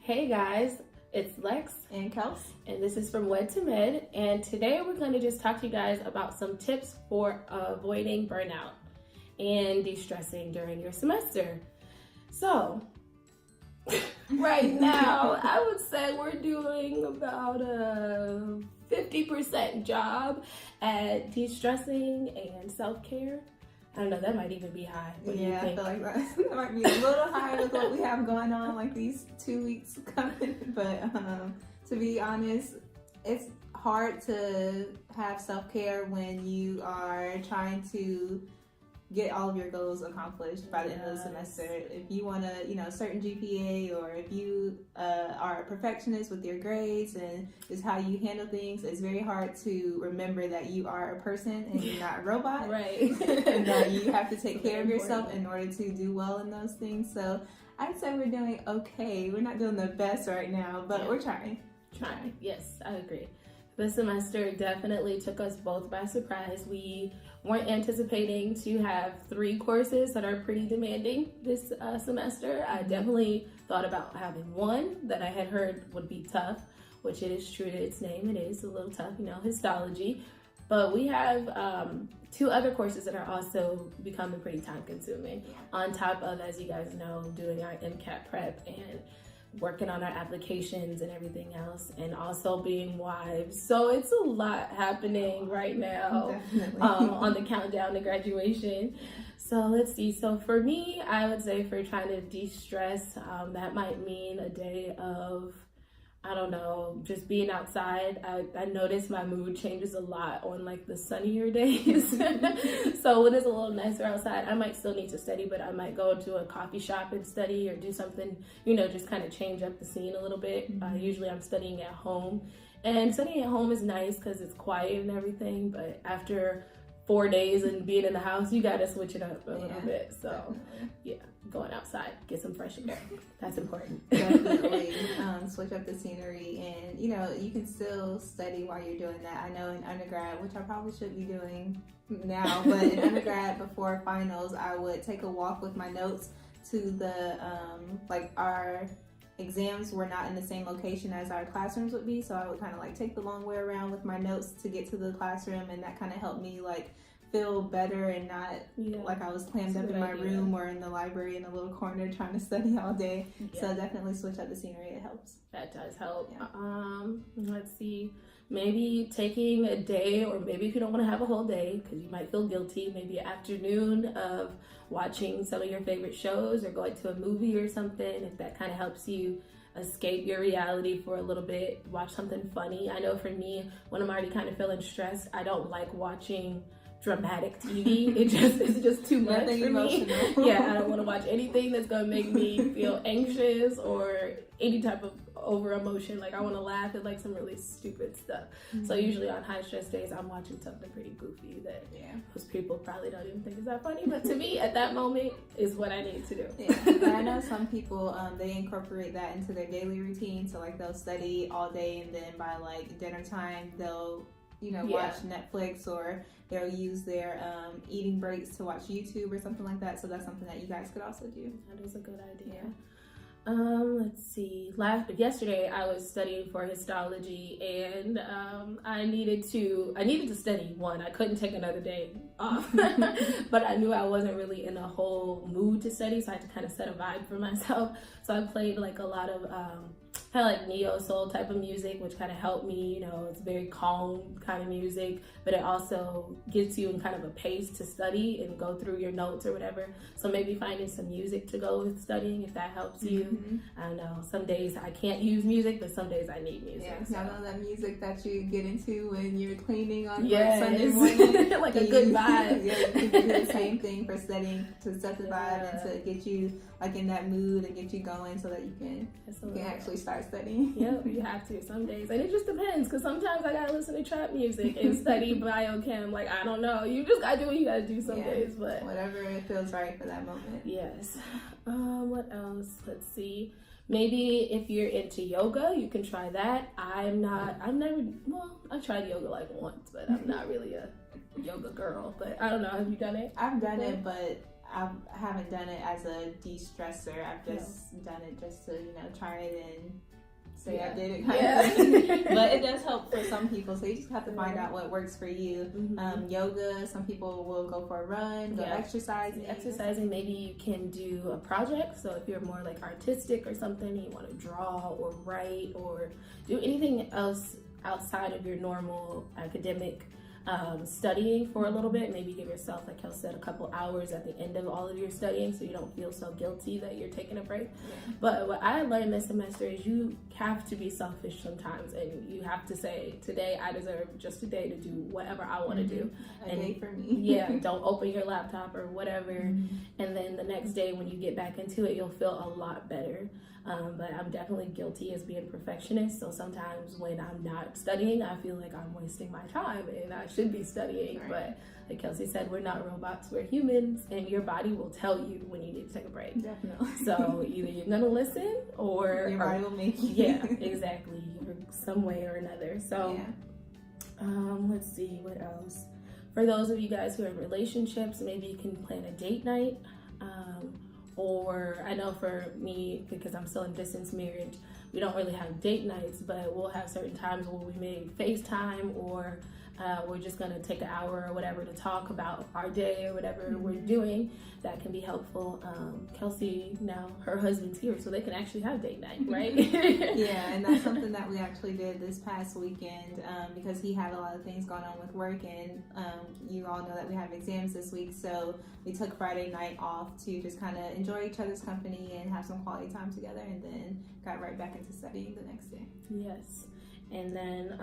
Hey guys, it's Lex and Kels, and this is From Wed to Med, and today we're going to just talk to you guys about some tips for avoiding burnout and de-stressing during your semester. So, right now, I would say we're doing about a 50% job at de-stressing and self-care. I don't know, that might even be high. What do you think? I feel like that might be a little high with what we have going on, like these 2 weeks coming. But to be honest, it's hard to have self-care when you are trying to get all of your goals accomplished by the end of the semester. If you want a certain GPA, or if you are a perfectionist with your grades and just how you handle things, it's very hard to remember that you are a person and you're not a robot. Right. And that you have to take care of yourself in order to do well in those things. So I'd say we're doing okay. We're not doing the best right now, but we're trying. Yes, I agree. This semester definitely took us both by surprise. We weren't anticipating to have 3 courses that are pretty demanding this semester. I definitely thought about having one that I had heard would be tough, which it is true to its name. It is a little tough, histology. But we have 2 other courses that are also becoming pretty time consuming. On top of, as you guys know, doing our MCAT prep and working on our applications and everything else, and also being wives. So it's a lot happening right now on the countdown to graduation. So let's see. So for me, I would say for trying to de-stress, that might mean a day of, I don't know, just being outside. I notice my mood changes a lot on like the sunnier days. So when it's a little nicer outside, I might still need to study, but I might go to a coffee shop and study, or do something, just kind of change up the scene a little bit. Usually I'm studying at home, and studying at home is nice because it's quiet and everything, but after 4 days and being in the house, you gotta switch it up a little bit. So going outside, get some fresh air. That's important. Definitely switch up the scenery, and you can still study while you're doing that. I know in undergrad, which I probably should be doing now, but in undergrad before finals, I would take a walk with my notes to the our exams were not in the same location as our classrooms would be, so I would kind of take the long way around with my notes to get to the classroom, and that kind of helped me feel better and not like I was clammed up in my room or in the library in a little corner trying to study all day. So definitely switch up the scenery. It helps. That does help. Let's see, maybe taking a day, or maybe if you don't want to have a whole day because you might feel guilty, maybe an afternoon of watching some of your favorite shows or going to a movie or something, if that kind of helps you escape your reality for a little bit. Watch something funny. I know for me, when I'm already kind of feeling stressed, I don't like watching dramatic TV. It's just too much for me. I don't want to watch anything that's gonna make me feel anxious or any type of over emotion. I want to laugh at some really stupid stuff. So usually on high stress days, I'm watching something pretty goofy that most people probably don't even think is that funny, but to me at that moment is what I need to do. But I know some people they incorporate that into their daily routine. So they'll study all day, and then by dinner time they'll watch Netflix, or they'll use their eating breaks to watch YouTube or something like that. So that's something that you guys could also do. That is a good idea. Let's see. Yesterday I was studying for histology, and I needed to study one. I couldn't take another day off, but I knew I wasn't really in a whole mood to study, so I had to kind of set a vibe for myself. So I played a lot of kind of neo soul type of music, which kind of helped me. It's very calm kind of music, but it also gets you in kind of a pace to study and go through your notes or whatever. So maybe finding some music to go with studying, if that helps you. I don't know, some days I can't use music, but some days I need music. I know that music that you get into when you're cleaning on Sunday morning. A good vibe. You can do the same thing for studying, to set the vibe and to get you in that mood and get you going so that you can actually start studying. Yep, you have to some days. And it just depends, because sometimes I gotta listen to trap music and study biochem. I don't know. You just gotta do what you gotta do some days, but whatever feels right for that moment. Yes. What else? Let's see. Maybe if you're into yoga, you can try that. I tried yoga once, but I'm not really a yoga girl. But I don't know, have you done it? I've done it, but I haven't done it as a de-stressor. I've just done it just to, try it and say I did it kind of thing. But it does help for some people, so you just have to find out what works for you. Yoga, some people will go for a run, go exercising. Maybe you can do a project. So if you're more like artistic or something, you want to draw or write or do anything else outside of your normal academic studying for a little bit. Maybe give yourself, like Kel said, a couple hours at the end of all of your studying so you don't feel so guilty that you're taking a break. But what I learned this semester is you have to be selfish sometimes, and you have to say, today I deserve just a day to do whatever I want to do. A day for me. Don't open your laptop or whatever. And then the next day when you get back into it, you'll feel a lot better. But I'm definitely guilty as being a perfectionist. So sometimes when I'm not studying, I feel like I'm wasting my time and I should be studying. Right. But like Kelsey said, we're not robots, we're humans, and your body will tell you when you need to take a break. Definitely. So either you're gonna listen or your body will make you. Yeah, exactly. Some way or another. So let's see what else. For those of you guys who are in relationships, maybe you can plan a date night. Or I know for me, because I'm still in distance marriage, we don't really have date nights, but we'll have certain times where we may FaceTime, or we're just gonna take an hour or whatever to talk about our day or whatever we're doing. That can be helpful. Kelsey, now her husband's here, so they can actually have date night, right? Yeah, and that's something that we actually did this past weekend because he had a lot of things going on with work, and you all know that we have exams this week, so we took Friday night off to just kind of enjoy each other's company and have some quality time together, and then got right back into studying the next day. Yes. And then,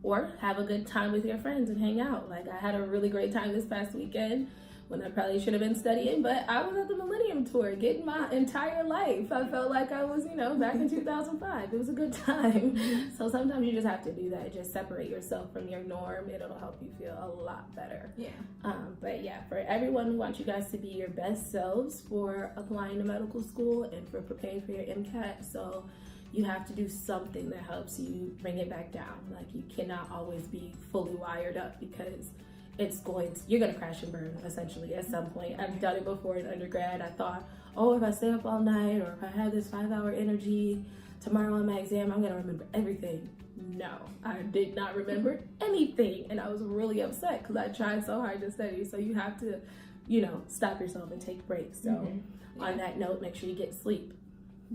or have a good time with your friends and hang out. Like, I had a really great time this past weekend when I probably should have been studying, but I was at the Millennium Tour getting my entire life. I felt like I was, back in 2005. It was a good time. So sometimes you just have to do that. Just separate yourself from your norm. It'll help you feel a lot better. Yeah. But yeah, for everyone, we want you guys to be your best selves for applying to medical school and for preparing for your MCAT. So you have to do something that helps you bring it back down. Like, you cannot always be fully wired up, because you're gonna crash and burn essentially at some point. I've done it before in undergrad. I thought, if I stay up all night, or if I have this 5-hour energy tomorrow on my exam, I'm gonna remember everything. No, I did not remember anything, and I was really upset because I tried so hard to study. So you have to, stop yourself and take breaks. So on that note, make sure you get sleep.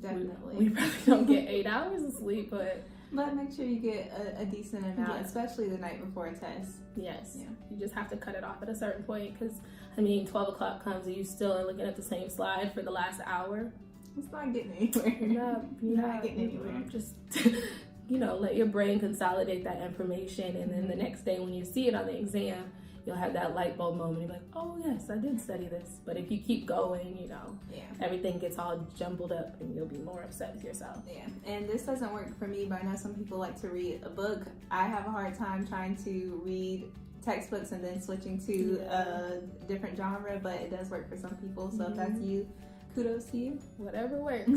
Definitely. We probably don't get 8 hours of sleep, but make sure you get a decent amount, especially the night before a test. Yes. Yeah. You just have to cut it off at a certain point, because 12 o'clock comes and you still are looking at the same slide for the last hour. It's not getting anywhere. You're not getting anywhere. Just let your brain consolidate that information, and then the next day when you see it on the exam, you'll have that light bulb moment. You're like, oh yes, I did study this. But if you keep going, everything gets all jumbled up, and you'll be more upset with yourself. Yeah, and this doesn't work for me, but I know some people like to read a book. I have a hard time trying to read textbooks and then switching to a different genre, but it does work for some people. So if that's you, kudos to you. Whatever works.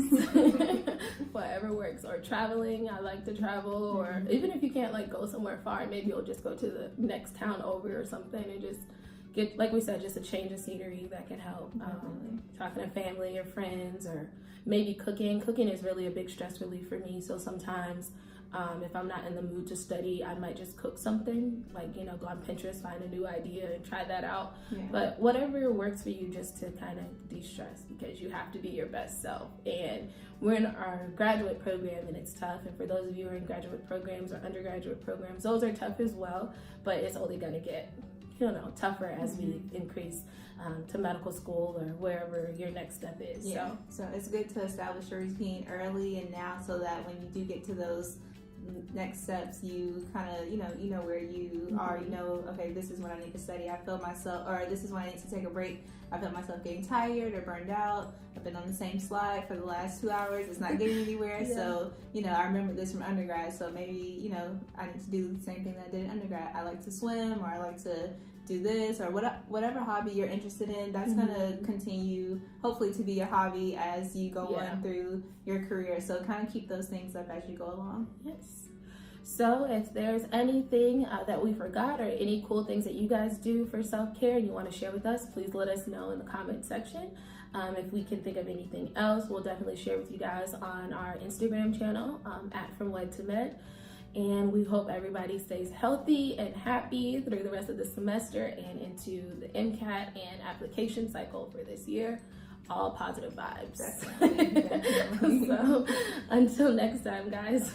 Whatever works. Or traveling. I like to travel. Or even if you can't go somewhere far, maybe you'll just go to the next town over or something and just get, like we said, just a change of scenery. That can help. Talking to family or friends, or maybe cooking. Cooking is really a big stress relief for me. So sometimes if I'm not in the mood to study, I might just cook something, go on Pinterest, find a new idea and try that out. But whatever works for you, just to kind of de-stress, because you have to be your best self. And we're in our graduate program, and it's tough. And for those of you who are in graduate programs or undergraduate programs, those are tough as well, but it's only going to get tougher as we increase to medical school or wherever your next step is. So it's good to establish your routine early and now, so that when you do get to those next steps, you kind of you know where you are. Okay, this is when I need to study. I feel myself, or this is when I need to take a break. I feel myself getting tired or burned out. I've been on the same slide for the last 2 hours. It's not getting anywhere. So I remember this from undergrad, so maybe I need to do the same thing that I did in undergrad. I like to swim, or I like to do this, or whatever hobby you're interested in. That's gonna continue, hopefully, to be your hobby as you go on through your career. So kind of keep those things up as you go along. Yes. So if there's anything that we forgot or any cool things that you guys do for self-care and you want to share with us, please let us know in the comment section. If we can think of anything else, we'll definitely share with you guys on our Instagram channel at fromwedtomed. And we hope everybody stays healthy and happy through the rest of the semester and into the MCAT and application cycle for this year. All positive vibes. Definitely. So until next time, guys.